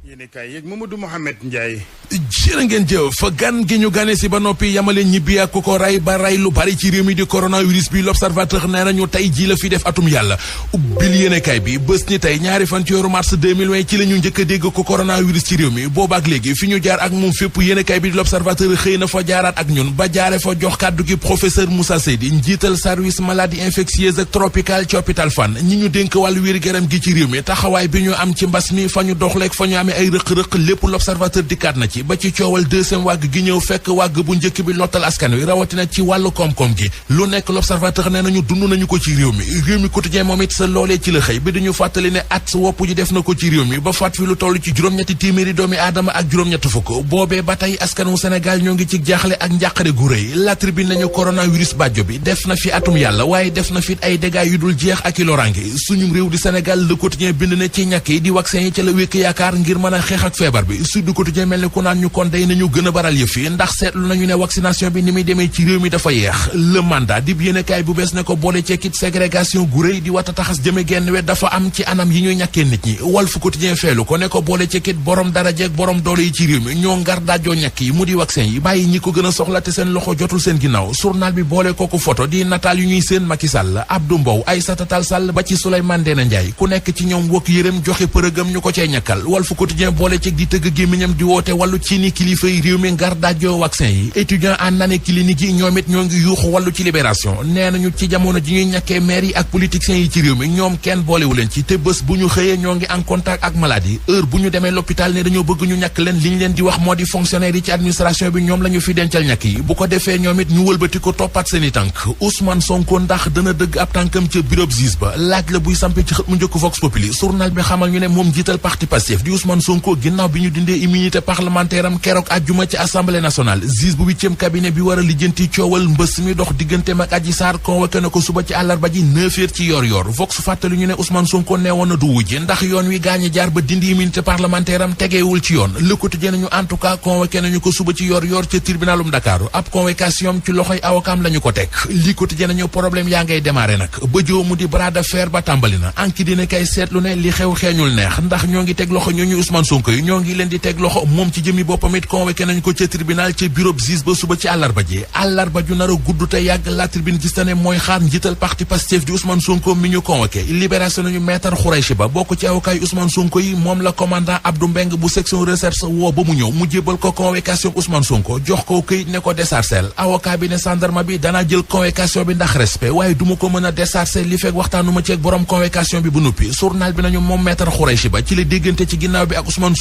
yéen kay yeeg Mamadou Mouhamed Ndiaye. jërë ngeen jëf gan gi ñu gane si ba noppi yamale ñibbi ak ku ko ray ba ray lu bari ci réew mi di coronavirus bi l'observateur nee nañu tey ji la fi def atum yàlla ubbil yéenekaay bi bés ni tey ñaari fan ci weeru mars 2020 ci la ñu njëkk a dégg ko coronavirus ci réew mi boobaak léegi fi ñu jaar ak moom fépp yéenekaay bi di l'observateur xëy na fa jaaraat ak ñun ba jaare fa jox kàddu gi professeur Moussa Seydi njiital service maladie infectieuse ak tropicale ci hôpital Fann ñi ñu dénk wàllu wér-gu-yaram gi ci réew mi taxawaay bi ñu am ci mbas mi fa ñu doxleeg fa ñu amee ay rëq-rëq lépp l'observateur dikkaat na ci ba ci coowal deuxième wàgg gi ñëw fekk wàgg bu njëkk bi lottal askan wi rawatina ci wàllu koom-koom gi lu nekk l'observateur nee nañu dund nañu ko ci réew mi quotidien moom it sa loolee ci la xëy bi dañu fàttali ne at wopp ji def na ko ci réew mi ba faat fi lu toll ci juróom-ñetti téeméeri doomi aadama ak juróom-ñetti fukk boobee ba tey askanu Sénégal ñoo ngi ci jaaxle ak njàqare gu rëy la tribune nañu coronavirus bàjjo bi def na fi atum yàlla waaye def na fi ay dégâts yu dul jeex ak i loraange suñu réew di Sénégal le quotidien bind na ci ñàkk yi di vaccin yi ca la wékk yaakaar ngir mën a xeex ak feebar bi Sud Quotidien mel ni ku naan ñu kon day nañu gën a baral yëf yi ndax seetlu nañu ne vaccination bi ni muy demee ci réew mi dafa yeex le mandat di yéenekaay bu bees ne ko boole ci kit ségrégation gu rëy di wata taxas jëme genn wet dafa am ci anam yi ñuy ñàkkee nit ñi Walf Quotidien feelu ko ne ko boole ci kit borom daraja ak borom doole yi ci réew mi ñoo ngar daajoo ñàkk yi mu di vaccin yi bàyyi ñi ko gën a soxla te seen loxo jotul seen ginnaaw journal bi boole kooku photo di nataal yu ñuy seen Macky Sall Abdou Mbow Aïssata Tall Sall ba ci Souleymane Ndéné Ndiaye ku nekk ci ñoom wokk yërëm joxe përëgam ñu ko cay ñàkkal Walf Quotidien boole ci di tëgg gémmiñam di woote wàllu ci ni kilifa yi réew mi ngar daajoo vaccin yi étudiant en année clinique yi ñoom it ñoo ngi yuuxu wàllu ci libération nee nañu ci jamono ji ñuy ñàkkee maire yi ak politiciens yi ci réew mi ñoom kenn boolewu leen ci te bés bu ñu xëyee ñoo ngi en contact ak maladie heure bu ñu demee l'hôpital ne dañoo bëgg ñu ñàkk leen li ñu leen di wax moo di fonctionnaire yi ci administration bi ñoom la ñu fi dencal ñàkk yi bu ko defee ñoom it ñu wëlbati ko toppaat seeni tànk Ousmane Sonko ndax dana dëgg ab tànkam ca bureau juge ba laaj la buy sampe ci xët mu njëkk Vox Populi journal bi xamal ñu ne moom jiital parti Pastef di Ousmane Sonko ginnaaw bi ñu dindee immunité parlementaire am keroog àjjuma ci assemblée nationale juge bu 8e cabinet bi war a lijjanti coowal mbës mi dox digganteem ak Adji Sarr convoqué na ko suba ci àllarba ji 9h ci yor Vox fàttali ñu ne Ousmane Sonko neewoon na du wujji ndax yoon wi gaañi jaar ba dindi immunité parlementaire am tegeewul ci yoon Le Quotidien nañu en tout cas convoqué nañu ko suba ci yor ca tribunalum Dakar ab convocation ci loxoy awakam lañu ko teg li Quotidien nañu problème yaa ngay démarré nag ba joo mu di bras de fer ba tàmbali na anki dina kay seetlu ne li xew xeeñul neex ndax ñoo ngi teg loxo ñooñu Ousmane Sonko yi ñoo ngi leen di teg loxo moom ci jëmi boppam it convoqué nañu ko ca tribunal ca bureau juge ba suba ci àllarba ji àllarba ju nar a gudd te yàgg la tribune gis ne mooy xaar njiital parti Pastef di Ousmane Sonko mi ñu convoqué libération nañu maître Khouraychi Ba bokk ci avocat yi Ousmane Sonko yi moom la commandant Abdou Mbeng bu section recherche woo ba mu ñëw mu jébal ko convocation Ousmane Sonko jox ko këyit ne ko déchargel avocat bi ne gendarme bi danaa jël convocation bi ndax respect waaye duma ko mën a décharger li fekk waxtaanuma ci ak borom convocation bi bu nuppi journal bi nañu moom maître Khouraychi Ba ci la déggante ci ginnaaw bi ak Ousmane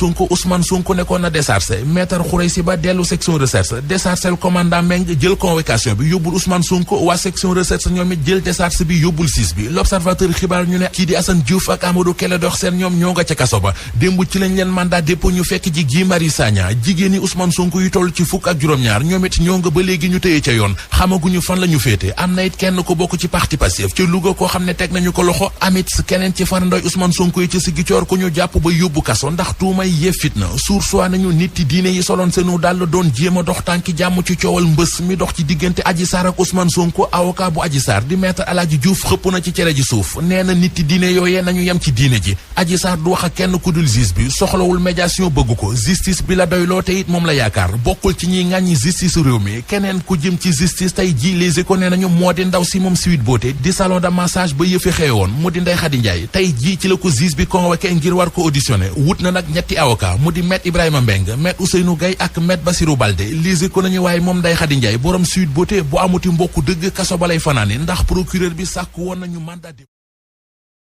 Sonko ne ko na décharger maître Khouraychi Ba dellu section recherche déchargel commandant Mbeng jël convocation bi yóbbul Ousmane Sonko waa section recherche ñoom it jël décharge bi yóbbul siis bi l'observateur xibaar ñu ne kii di Assane Diouf ak Amadou Clédor Sène ñoom ñoo nga ca kaso ba démb ci lañ leen mandat dépôt ñu fekk ji Guy Marius Sagna jigéen ñi Ousmane Sonko yu toll ci fukk ak juróom-ñaar ñoom it ñoo nga ba léegi ñu téye ca yoon xamaguñu fan la ñu féete am na it kenn ko bokk ci parti Pastef ca Louga koo xam ne teg nañu ko loxo amit keneen ci farandoy Ousmane Sonko yi ci Ziguinchor ku ñu jàpp ba yóbbu kaso ndax tuumay yee fitna sursoi nañu nit yi diine yi soloon seenu dal doon jéem a dox tànki jàmm ci coowal mbës mi dox ci diggante Adji Sarr ak Ousmane Sonko avocat bu Adji Sarr di maître Aladji Diouf xëpp na ci cere ji suuf nee na nit yi diine yooyee nañu yem ci diine ji Adji Sarr du wax ak kenn ku dul justice bi soxlawul médiation bëgg ko justice bi la doyloo te it moom la yaakaar bokkul ci ñiy ŋàññi justice réew mi keneen ku jëm ci justice tey ji Les Échos nee nañu moo di ndaw si moom Sweet Beauté di salon de massage ba yëfi xewoon mu di Ndeye Khady Ndiaye tey ji ci la ko justice bi convoqué ngir war ko auditionné wut na nag ñetti avocat mu di maître Ibrahima Mbeng maître Ousseynou Gaye ak maître Bassirou Baldé Les Échos nañu waaye moom Ndeye Khady Ndiaye borom Sweet Beauté bu amuti mbokku dëgg kaso ba lay fanaane ndax procureur bi sàkk woon nañu mandat